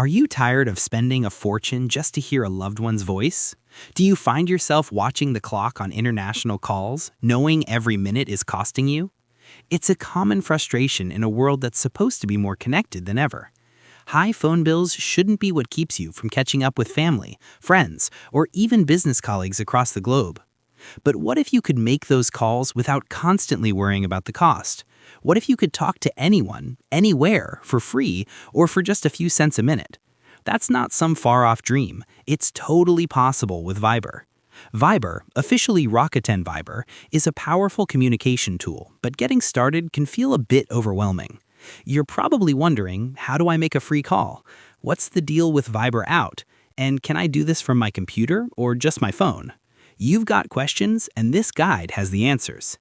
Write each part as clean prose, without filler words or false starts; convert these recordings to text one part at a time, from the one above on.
Are you tired of spending a fortune just to hear a loved one's voice? Do you find yourself watching the clock on international calls, knowing every minute is costing you? It's a common frustration in a world that's supposed to be more connected than ever. High phone bills shouldn't be what keeps you from catching up with family, friends, or even business colleagues across the globe. But what if you could make those calls without constantly worrying about the cost? What if you could talk to anyone, anywhere, for free, or for just a few cents a minute? That's not some far-off dream. It's totally possible with Viber. Viber, officially Rakuten Viber, is a powerful communication tool, but getting started can feel a bit overwhelming. You're probably wondering, how do I make a free call? What's the deal with Viber Out? And can I do this from my computer or just my phone? You've got questions, and this guide has the answers.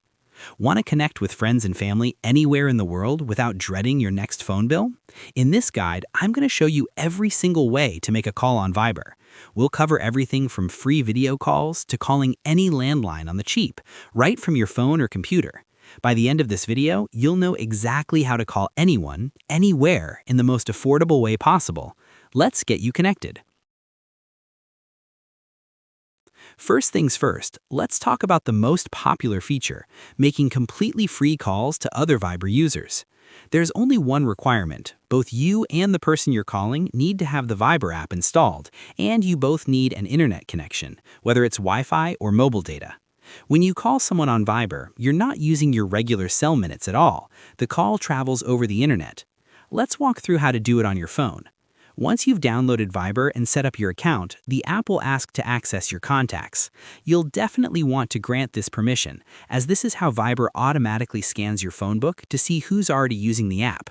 Want to connect with friends and family anywhere in the world without dreading your next phone bill? In this guide, I'm going to show you every single way to make a call on Viber. We'll cover everything from free video calls to calling any landline on the cheap, right from your phone or computer. By the end of this video, you'll know exactly how to call anyone, anywhere, in the most affordable way possible. Let's get you connected. First things first, let's talk about the most popular feature, making completely free calls to other Viber users. There's only one requirement. Both you and the person you're calling need to have the Viber app installed, and you both need an internet connection, whether it's Wi-Fi or mobile data. When you call someone on Viber, you're not using your regular cell minutes at all. The call travels over the internet. Let's walk through how to do it on your phone. Once you've downloaded Viber and set up your account, the app will ask to access your contacts. You'll definitely want to grant this permission, as this is how Viber automatically scans your phone book to see who's already using the app.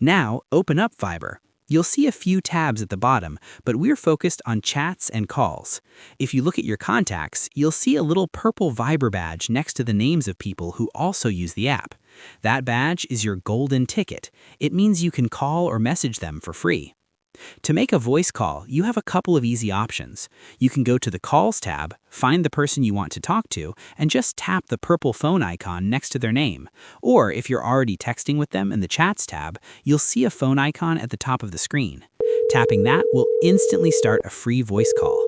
Now, open up Viber. You'll see a few tabs at the bottom, but we're focused on chats and calls. If you look at your contacts, you'll see a little purple Viber badge next to the names of people who also use the app. That badge is your golden ticket. It means you can call or message them for free. To make a voice call, you have a couple of easy options. You can go to the Calls tab, find the person you want to talk to, and just tap the purple phone icon next to their name. Or if you're already texting with them in the Chats tab, you'll see a phone icon at the top of the screen. Tapping that will instantly start a free voice call.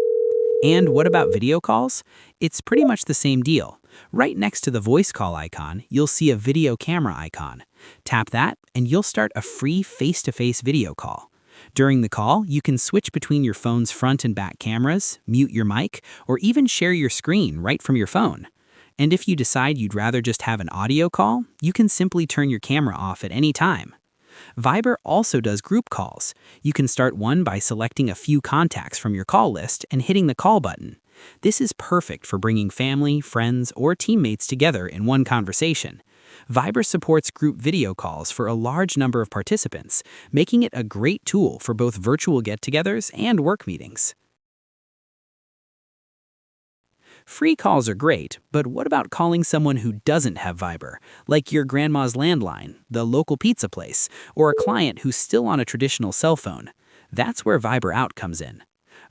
And what about video calls? It's pretty much the same deal. Right next to the voice call icon, you'll see a video camera icon. Tap that, and you'll start a free face-to-face video call. During the call, you can switch between your phone's front and back cameras, mute your mic, or even share your screen right from your phone. And if you decide you'd rather just have an audio call, you can simply turn your camera off at any time. Viber also does group calls. You can start one by selecting a few contacts from your call list and hitting the call button. This is perfect for bringing family, friends, or teammates together in one conversation. Viber supports group video calls for a large number of participants, making it a great tool for both virtual get-togethers and work meetings. Free calls are great, but what about calling someone who doesn't have Viber, like your grandma's landline, the local pizza place, or a client who's still on a traditional cell phone? That's where Viber Out comes in.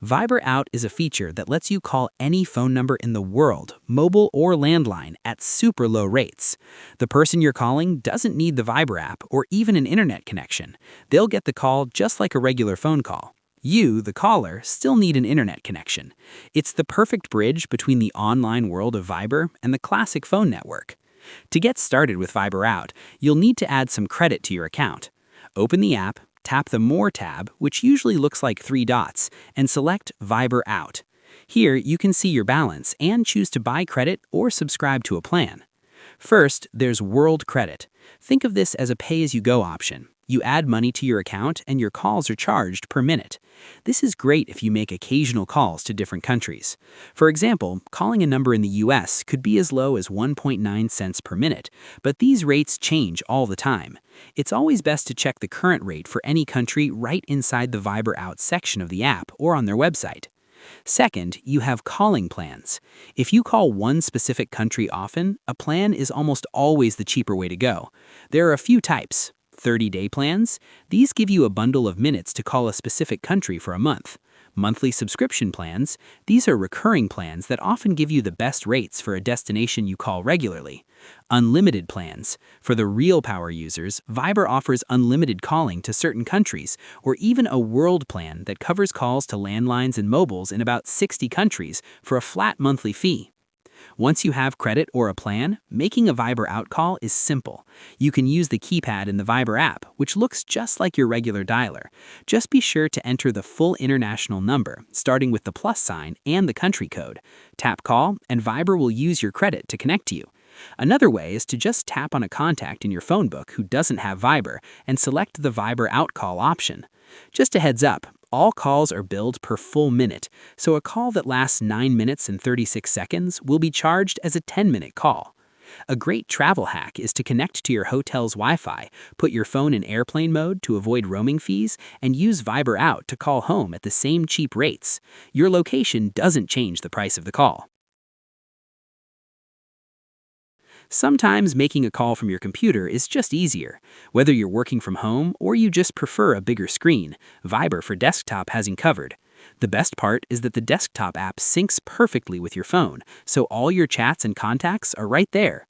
Viber Out is a feature that lets you call any phone number in the world, mobile or landline, at super low rates. The person you're calling doesn't need the Viber app or even an internet connection. They'll get the call just like a regular phone call. You, the caller, still need an internet connection. It's the perfect bridge between the online world of Viber and the classic phone network. To get started with Viber Out, you'll need to add some credit to your account. Open the app, tap the More tab, which usually looks like 3 dots, and select Viber Out. Here, you can see your balance and choose to buy credit or subscribe to a plan. First, there's World Credit. Think of this as a pay-as-you-go option. You add money to your account and your calls are charged per minute. This is great if you make occasional calls to different countries. For example, calling a number in the US could be as low as 1.9 cents per minute, but these rates change all the time. It's always best to check the current rate for any country right inside the Viber Out section of the app or on their website. Second, you have calling plans. If you call one specific country often, a plan is almost always the cheaper way to go. There are a few types. 30-day plans. These give you a bundle of minutes to call a specific country for a month. Monthly subscription plans, these are recurring plans that often give you the best rates for a destination you call regularly. Unlimited plans, for the real power users, Viber offers unlimited calling to certain countries, or even a world plan that covers calls to landlines and mobiles in about 60 countries for a flat monthly fee. Once you have credit or a plan, making a Viber out call is simple. You can use the keypad in the Viber app, which looks just like your regular dialer. Just be sure to enter the full international number, starting with the plus sign and the country code. Tap call, and Viber will use your credit to connect to you. Another way is to just tap on a contact in your phone book who doesn't have Viber and select the Viber out call option. Just a heads up, all calls are billed per full minute, so a call that lasts 9 minutes and 36 seconds will be charged as a 10-minute call. A great travel hack is to connect to your hotel's Wi-Fi, put your phone in airplane mode to avoid roaming fees, and use Viber Out to call home at the same cheap rates. Your location doesn't change the price of the call. Sometimes making a call from your computer is just easier. Whether you're working from home or you just prefer a bigger screen, Viber for desktop has you covered. The best part is that the desktop app syncs perfectly with your phone, so all your chats and contacts are right there.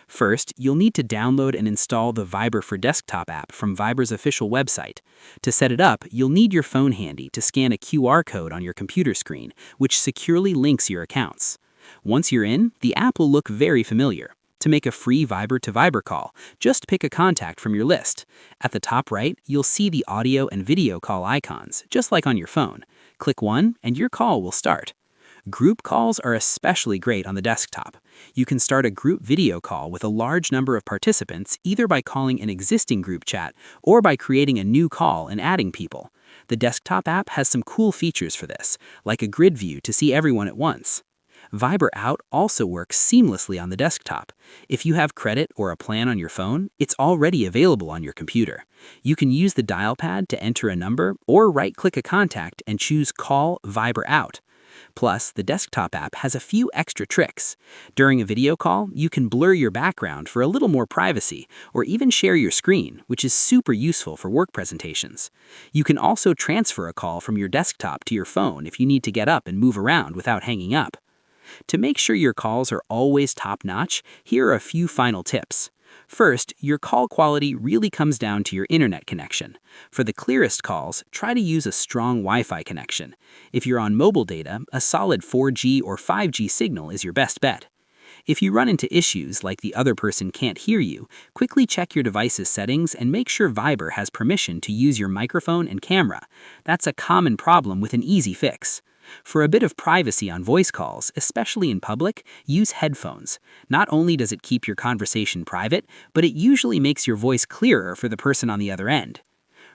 First, you'll need to download and install the Viber for Desktop app from Viber's official website. To set it up, you'll need your phone handy to scan a QR code on your computer screen, which securely links your accounts. Once you're in, the app will look very familiar. To make a free Viber to Viber call, just pick a contact from your list. At the top right, you'll see the audio and video call icons, just like on your phone. Click one, and your call will start. Group calls are especially great on the desktop. You can start a group video call with a large number of participants either by calling an existing group chat or by creating a new call and adding people. The desktop app has some cool features for this, like a grid view to see everyone at once. Viber Out also works seamlessly on the desktop. If you have credit or a plan on your phone, it's already available on your computer. You can use the dial pad to enter a number or right-click a contact and choose Call Viber Out. Plus, the desktop app has a few extra tricks. During a video call, you can blur your background for a little more privacy, or even share your screen, which is super useful for work presentations. You can also transfer a call from your desktop to your phone if you need to get up and move around without hanging up. To make sure your calls are always top-notch, here are a few final tips. First, your call quality really comes down to your internet connection. For the clearest calls, try to use a strong Wi-Fi connection. If you're on mobile data, a solid 4G or 5G signal is your best bet. If you run into issues like the other person can't hear you, quickly check your device's settings and make sure Viber has permission to use your microphone and camera. That's a common problem with an easy fix. For a bit of privacy on voice calls, especially in public, use headphones. Not only does it keep your conversation private, but it usually makes your voice clearer for the person on the other end.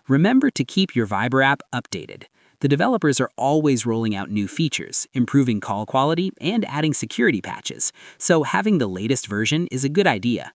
Remember to keep your Viber app updated. The developers are always rolling out new features, improving call quality, and adding security patches, so having the latest version is a good idea.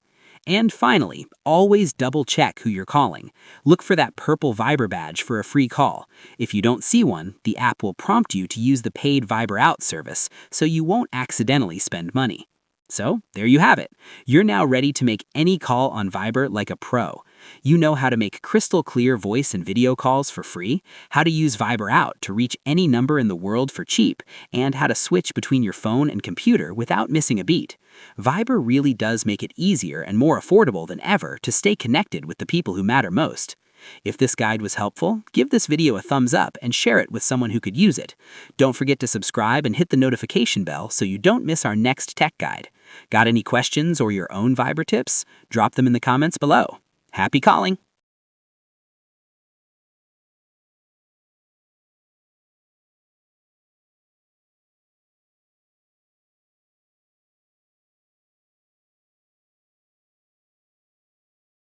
And finally, always double-check who you're calling. Look for that purple Viber badge for a free call. If you don't see one, the app will prompt you to use the paid Viber Out service, so you won't accidentally spend money. So, there you have it. You're now ready to make any call on Viber like a pro. You know how to make crystal clear voice and video calls for free, how to use Viber Out to reach any number in the world for cheap, and how to switch between your phone and computer without missing a beat. Viber really does make it easier and more affordable than ever to stay connected with the people who matter most. If this guide was helpful, give this video a thumbs up and share it with someone who could use it. Don't forget to subscribe and hit the notification bell so you don't miss our next tech guide. Got any questions or your own Viber tips? Drop them in the comments below. Happy calling!